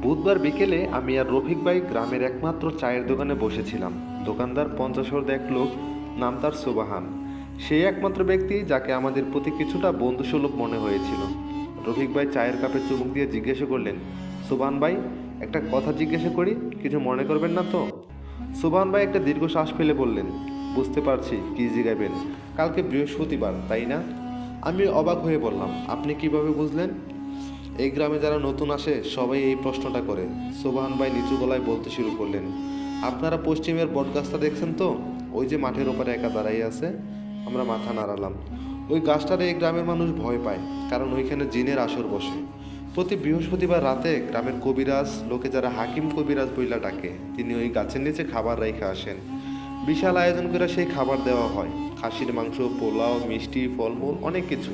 বুধবার বিকেলে আমি আর রফিক ভাই গ্রামের একমাত্র চায়ের দোকানে বসেছিলাম। দোকানদার 50 এক লোক, নাম তার সুবাহান। সেই একমাত্র ব্যক্তি যাকে আমাদের প্রতি কিছুটা বন্ধুসুলভ মনে হয়েছিল। রফিক ভাই চায়ের কাপে চুমুক দিয়ে জিজ্ঞাসা করলেন, সুবাহান ভাই, একটা কথা জিজ্ঞাসা করি, কিছু মনে করবেন না তো? সুবাহান ভাই একটা দীর্ঘ শ্বাস ফেলে বললেন, বুঝতে পারছি কি জিগাবেন, কালকে বৃহস্পতিবার তাই না? আমি অবাক হয়ে বললাম, আপনি কিভাবে বুঝলেন? এই গ্রামে যারা নতুন আসে সবাই এই প্রশ্নটা করে। সোবাহান ভাই নিচু গলায় বলতে শুরু করলেন, আপনারা পশ্চিমের বটগাছটা দেখছেন তো? ওই যে মাঠের ওপারে একা দাঁড়াই আছে। আমরা মাথা নাড়ালাম। ওই গাছটারে এই গ্রামের মানুষ ভয় পায়, কারণ ওইখানে জিনের আসর বসে। প্রতি বৃহস্পতিবার রাতে গ্রামের কবিরাজ, লোকে যারা হাকিম কবিরাজ বইলা ডাকে, তিনি ওই গাছের নিচে খাবার রাইখা আসেন। বিশাল আয়োজন করে সেই খাবার দেওয়া হয়, খাসির মাংস, পোলাও, মিষ্টি, ফলমূল, অনেক কিছু।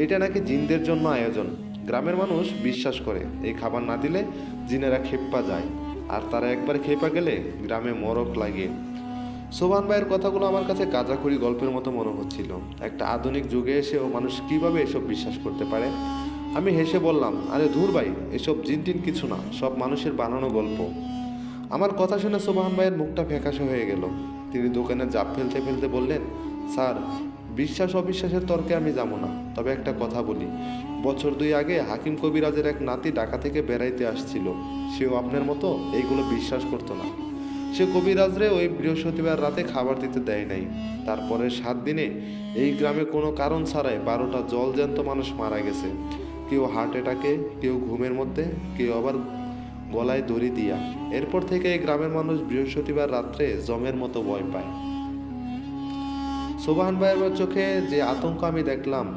এটা নাকি জিনদের জন্য আয়োজন। গ্রামের মানুষ বিশ্বাস করে এই খাবার না দিলে জিনেরা খেপ্পা যায়, আর তারা একবার খেপা গেলে গ্রামে মরক লাগে। সোবান ভাইয়ের কথাগুলো আমার কাছে গাঁজাখড়ি গল্পের মতো মনে হচ্ছিল। একটা আধুনিক যুগে এসেও মানুষ কিভাবে এসব বিশ্বাস করতে পারে? আমি হেসে বললাম, আরে ধুর ভাই, এসব জিনটিন কিছু না, সব মানুষের বানানো গল্প। আমার কথা শুনে সোবাহান ভাইয়ের মুখটা ফ্যাকাশে হয়ে গেল। তিনি দোকানে জাপ ফেলতে ফেলতে বললেন, স্যার, বিশ্বাস অবিশ্বাসের তর্কে আমি যাবো না, তবে একটা কথা বলি। বছর 2 আগে হাকিম কবিরাজের এক নাতি ঢাকা থেকে বেড়াইতে আসছিল। সেও আপনার মতো এইগুলো বিশ্বাস করতো না। সে কবিরাজরে ওই বৃহস্পতিবার রাতে খাবার দিতে দেয় নাই। তারপরের 7 দিনে এই গ্রামে কোনো কারণ ছাড়াই 12টা জলজ্যান্ত মানুষ মারা গেছে। কেউ হার্ট অ্যাটাকে, কেউ ঘুমের মধ্যে, কেউ আবার গলায় দড়ি দিয়া। এরপর থেকে এই গ্রামের মানুষ বৃহস্পতিবার রাত্রে জমের মতো ভয় পায়। সোবাহান ভাইয়ের চোখে যে আতঙ্ক আমি দেখলাম,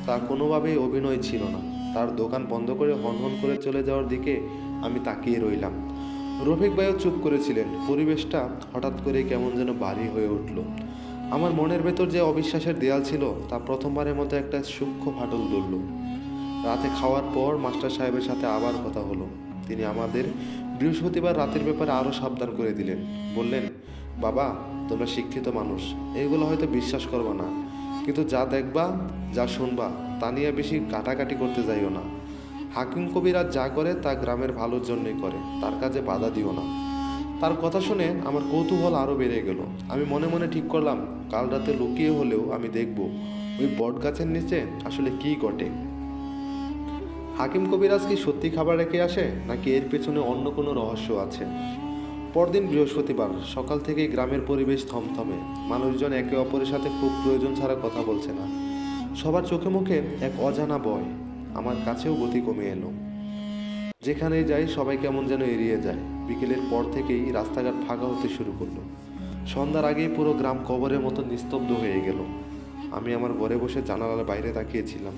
তা কোনোভাবেই অভিনয় ছিল না। তার দোকান বন্ধ করে হনহন করে চলে যাওয়ার দিকে আমি তাকিয়ে রইলাম। রফিক ভাইও চুপ করেছিলেন। পরিবেশটা হঠাৎ করে কেমন যেন ভারী হয়ে উঠল। আমার মনের ভেতর যে অবিশ্বাসের দেয়াল ছিল, তা প্রথমবারের মতো একটা সূক্ষ্ম ফাটল ধরল। রাতে খাওয়ার পর মাস্টার সাহেবের সাথে আবার কথা হলো। তিনি আমাদের বৃহস্পতিবার রাতের ব্যাপারে আরও সাবধান করে দিলেন। বললেন, বাবা, তোমরা শিক্ষিত মানুষ, এইগুলো হয়তো বিশ্বাস করবা না, কিন্তু যা দেখবা, যা শুনবা, তা নিয়ে বেশি কাটাকাটি করতে যাইও না। হাকিম কবিরাজ যা করে তা গ্রামের ভালোর জন্যই করে, তার কাজে বাধা দিও না। তার কথা শুনে আমার কৌতূহল আরও বেড়ে গেল। আমি মনে মনে ঠিক করলাম, কাল রাতে লুকিয়ে হলেও আমি দেখব ওই বট গাছের নিচে আসলে কী ঘটে। হাকিম কবিরাজ কি সত্যি খাবার রেখে আসে, নাকি এর পেছনে অন্য কোনো রহস্য আছে? পরদিন বৃহস্পতিবার সকাল থেকেই গ্রামের পরিবেশ থমথমে। মানুষজন একে অপরের সাথে খুব প্রয়োজন ছাড়া কথা বলছে না। সবার চোখে মুখে এক অজানা ভয়। আমার কাছেও গতি কমে এলো। যেখানেই যাই সবাই কেমন যেন এড়িয়ে যায়। বিকেলের পর থেকেই রাস্তাঘাট ফাঁকা হতে শুরু করলো। সন্ধ্যার আগেই পুরো গ্রাম কবরের মতো নিস্তব্ধ হয়ে গেল। আমি আমার ঘরে বসে জানালার বাইরে তাকিয়েছিলাম।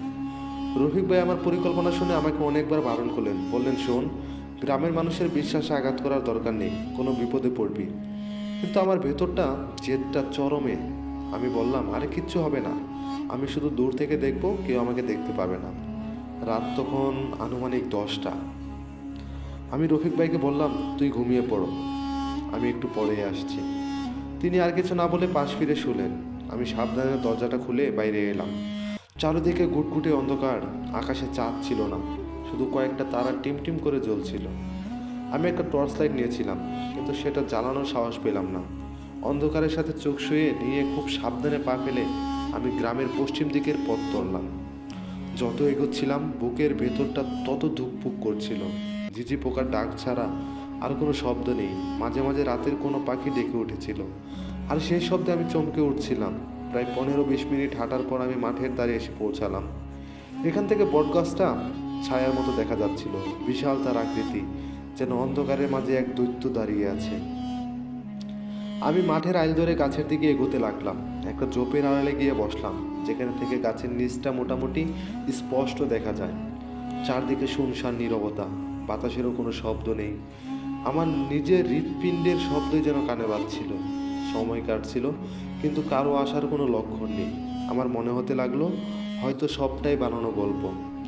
রফিক ভাই আমার পরিকল্পনা শুনে আমাকে অনেকবার বারণ করলেন। বললেন, শোন, গ্রামের মানুষের বিশ্বাসে আঘাত করার দরকার নেই, কোনো বিপদে পড়বি। কিন্তু আমার ভেতরটা জেদটা চরমে। আমি বললাম, আরে কিচ্ছু হবে না, আমি শুধু দূর থেকে দেখব, কেউ আমাকে দেখতে পাবে না। রাত তখন আনুমানিক 10টা। আমি রফিক ভাইকে বললাম, তুই ঘুমিয়ে পড়ো, আমি একটু পরে আসছি। তিনি আর কিছু না বলে পাশ ফিরে শুলেন। আমি সাবধানে দরজাটা খুলে বাইরে এলাম। চারিদিকে ঘুটঘুটে অন্ধকার, আকাশে চাঁদ ছিল না, শুধু কয়েকটা তারা টিমটিম করে জ্বলছিল। আমি একটা টর্চ লাইট নিয়েছিলাম, কিন্তু সেটা জ্বালানোর সাহস পেলাম না। অন্ধকারের সাথে চোখ শুয়ে নিয়ে খুব সাবধানে পা ফেলে আমি গ্রামের পশ্চিম দিকের পথ ধরলাম। যত এগোচ্ছিলাম বুকের ভেতরটা তত ধুকপুক করছিল। ঝিঝি পোকার ডাক ছাড়া আর কোনো শব্দ নেই। মাঝে মাঝে রাতের কোনো পাখি ডেকে উঠেছিল, আর সেই শব্দে আমি চমকে উঠছিলাম। প্রায় 15-20 মিনিট হাঁটার পর আমি মাঠের ধারে এসে পৌঁছালাম। এখান থেকে বটগাছটা ছায়ার মতো দেখা যাচ্ছিল, বিশাল তার আকৃতি, যেন অন্ধকারের মাঝে এক দৈত্য দাঁড়িয়ে আছে। আমি মাঠের আইল ধরে গাছের দিকে এগোতে লাগলাম। একটা ঝোপের আড়ালে গিয়ে বসলাম, যেখানে থেকে গাছের নিচটা মোটামুটি স্পষ্ট দেখা যায়। চারদিকে শুনশান নীরবতা, বাতাসেরও কোনো শব্দ নেই। আমার নিজের হৃৎপিণ্ডের শব্দই যেন কানে বাজছিল। সময় কাটছিল, কিন্তু কারো আসার কোনো লক্ষণ নেই। আমার মনে হতে লাগলো হয়তো সবটাই বানানো গল্প,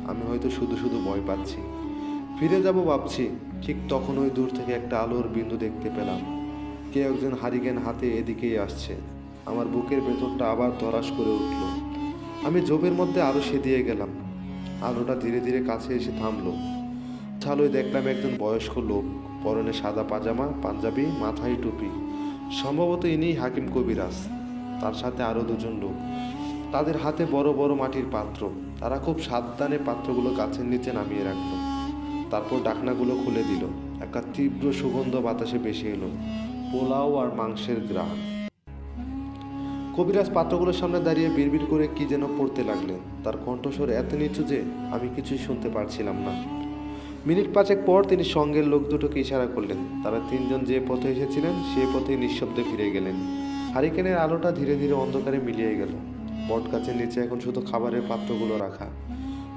আমি হয়তো শুধু শুধু ভয় পাচ্ছি। ফিরে যাব ভাবছি, ঠিক তখন ওই দূর থেকে একটা আলোর বিন্দু দেখতে পেলাম। কেউ একজন হারিকেন হাতে এদিকেই আসছে। আমার বুকের ভেতরটা আবার ধরাস করে উঠল। আমি ঝোপের মধ্যে আরও সেদিয়ে গেলাম। আলোটা ধীরে ধীরে কাছে এসে থামলো। আলোয় দেখলাম একজন বয়স্ক লোক, পরনে সাদা পাজামা, পাঞ্জাবি, মাথায় টুপি। সম্ভবত ইনিই হাকিম কবিরাজ। তার সাথে আরও দুজন লোক, তাদের হাতে বড় বড় মাটির পাত্র। তারা খুব সাবধানে পাত্রগুলো গাছের নিচে নামিয়ে রাখলো। তারপর ঢাকনাগুলো খুলে দিল। একটা তীব্র সুগন্ধ বাতাসে ভেসে এলো, পোলাও আর মাংসের ঘ্রাণ। কবিরাজ পাত্রগুলোর সামনে দাঁড়িয়ে বিড়বিড় করে কি যেন পড়তে লাগলেন। তার কণ্ঠস্বর এত নিচু যে আমি কিছুই শুনতে পারছিলাম না। মিনিট পাঁচেক পর তিনি সঙ্গের লোক দুটোকে ইশারা করলেন। তারা তিনজন যে পথে এসেছিলেন সে পথে নিঃশব্দে ফিরে গেলেন। হারিকেনের আলোটা ধীরে ধীরে অন্ধকারে মিলিয়ে গেল। বট গাছের নিচে এখন শুধু খাবারের পাত্রগুলো রাখা।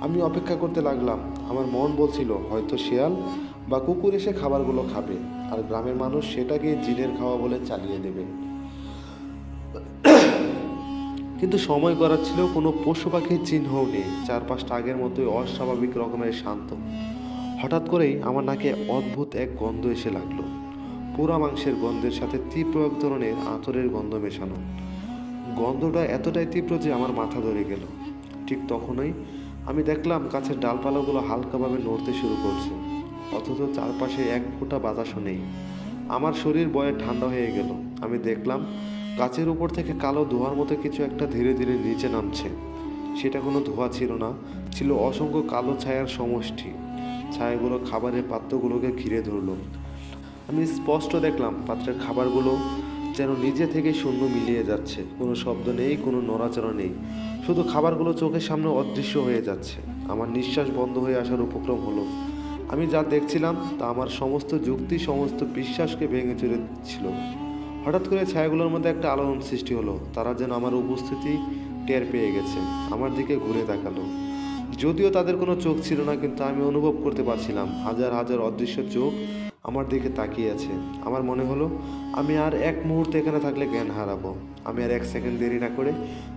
আমি অপেক্ষা করতে লাগলাম। আমার মন বলছিল হয়তো শেয়াল বা কুকুর এসে খাবারগুলো খাবে, আর গ্রামের মানুষ সেটাকে জিনের খাওয়া বলে চালিয়ে দেবে। কিন্তু সময় গড়াচ্ছিলেও কোনো পশু পাখির চিহ্নও নেই। চারপাশটা আগের মতোই অস্বাভাবিক রকমের শান্ত। হঠাৎ করেই আমার নাকে অদ্ভুত এক গন্ধ এসে লাগলো। পোড়া মাংসের গন্ধের সাথে তীব্র এক ধরনের আঁতরের গন্ধ মেশানো। গন্ধটা এতটাই তীব্র যে আমার মাথা ধরে গেল। ঠিক তখনই আমি দেখলাম গাছের ডালপালাগুলো হালকাভাবে নড়তে শুরু করছে, অথচ চারপাশে এক ফোঁটা বাতাসও নেই। আমার শরীর বয়ে ঠান্ডা হয়ে গেল। আমি দেখলাম গাছের উপর থেকে কালো ধোঁয়ার মতো কিছু একটা ধীরে ধীরে নিচে নামছে। সেটা কোনো ধোঁয়া ছিল না, ছিল অসংখ্য কালো ছায়ার সমষ্টি। ছায়াগুলো খাবারের পাত্রগুলোকে ঘিরে ধরল। আমি স্পষ্ট দেখলাম পাত্রের খাবারগুলো যেন নিজে থেকে শূন্য মিলিয়ে যাচ্ছে। কোনো শব্দ নেই, কোনো নড়াচড়া নেই, শুধু খাবারগুলো চোখের সামনে অদৃশ্য হয়ে যাচ্ছে। আমার নিঃশ্বাস বন্ধ হয়ে আসার উপক্রম হলো। আমি যা দেখছিলাম তা আমার সমস্ত যুক্তি, সমস্ত বিশ্বাসকে ভেঙে চুরে ছিল। হঠাৎ করে ছায়াগুলোর মধ্যে একটা আলোড়ন সৃষ্টি হলো। তারা যেন আমার উপস্থিতি টের পেয়ে গেছে, আমার দিকে ঘুরে তাকালো। যদিও তাদের কোনো চোখ ছিল না, কিন্তু আমি অনুভব করতে পারছিলাম হাজার হাজার অদৃশ্য চোখ আমার দিকে তাকিয়ে আছে। আমার মনে হলো আমি আর এক মুহূর্তে এখানে থাকলে জ্ঞান হারাবো। আমি আর এক সেকেন্ড দেরি না করে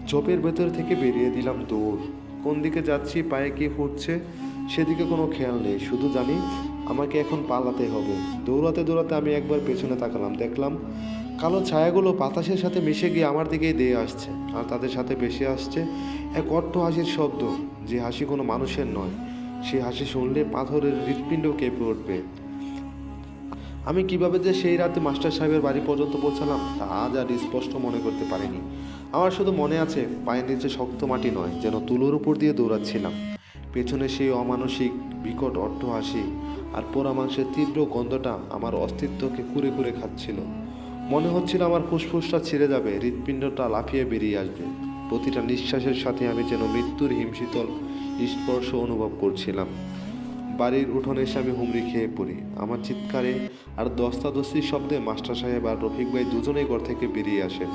ঝোপের ভেতর থেকে বেরিয়ে দিলাম দৌড়। কোন দিকে যাচ্ছি, পায়ে কি ফুটছে সেদিকে কোনো খেয়াল নেই, শুধু জানি আমাকে এখন পালাতে হবে। দৌড়াতে দৌড়াতে আমি একবার পেছনে তাকালাম। দেখলাম কালো ছায়াগুলো বাতাসের সাথে মিশে গিয়ে আমার দিকেই দিয়ে আসছে, আর তাদের সাথে ভেসে আসছে এক অট্ট হাসির শব্দ, যে হাসি কোনো মানুষের নয়। সেই হাসি শুনলে পাথরের হৃৎপিণ্ড কেঁপে উঠবে। আমি কিভাবে যে সেই রাতে মাস্টার সাহেবের বাড়ি পর্যন্ত পৌঁছালাম তা আজ আর স্পষ্ট মনে করতে পারিনি। আমার শুধু মনে আছে পায়ের নিচে শক্ত মাটি নয়, যেন তুলোর উপর দিয়ে দৌড়াচ্ছিলাম। পেছনে সেই অমানসিক বিকট অট্ট হাসি, আর পোড়া মাংসের তীব্র গন্ধটা আমার অস্তিত্বকে কুরে কুরে খাচ্ছিল। মনে হচ্ছিল আমার ফুসফুসটা ছিঁড়ে যাবে, হৃৎপিণ্ডটা লাফিয়ে বেরিয়ে আসবে। প্রতিটা নিঃশ্বাসের সাথে আমি যেন মৃত্যুর হিমশীতল স্পর্শ অনুভব করছিলাম। বাড়ির উঠোনে এসে আমি হুমড়ি খেয়ে পড়ি। আমার চিৎকারে আর দস্তাদস্তির শব্দে মাস্টার সাহেব আর রফিক ভাই দুজনেই ঘর থেকে বেরিয়ে আসেন।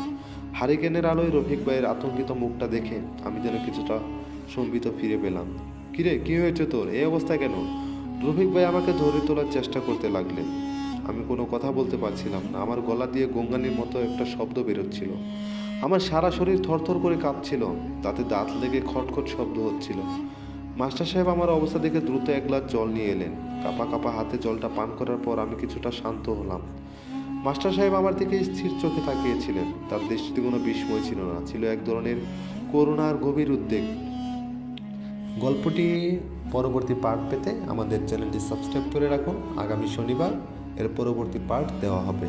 হারিকেনের আলোয় রফিক ভাইয়ের আতঙ্কিত মুখটা দেখে আমি যেন কিছুটা সম্বিত ফিরে পেলাম। কিরে, কি হয়েছে তোর, এই অবস্থা কেন? রফিক ভাই আমাকে ধরে তোলার চেষ্টা করতে লাগলেন। আমি কোনো কথা বলতে পারছিলাম না। আমার গলা দিয়ে গঙ্গানির মতো একটা শব্দ বেরোচ্ছিল। আমার সারা শরীর থরথর করে কাঁপছিল, তাতে দাঁত লেগে খটখট শব্দ হচ্ছিল। মাস্টার সাহেব আমার অবস্থা দেখে দ্রুত এক গ্লাস জল নিয়ে এলেন। কাঁপা কাঁপা হাতে জলটা পান করার পর আমি কিছুটা শান্ত হলাম। মাস্টার সাহেব আমার দিকে স্থির চোখে তাকিয়েছিলেন। তার দৃষ্টিতে কোনো বিস্ময় ছিল না, ছিল এক ধরনের করুণা আর গভীর উদ্বেগ। গল্পটি পরবর্তী পার্ট পেতে আমাদের চ্যানেলটি সাবস্ক্রাইব করে রাখুন। আগামী শনিবার এর পরবর্তী পার্ট দেওয়া হবে।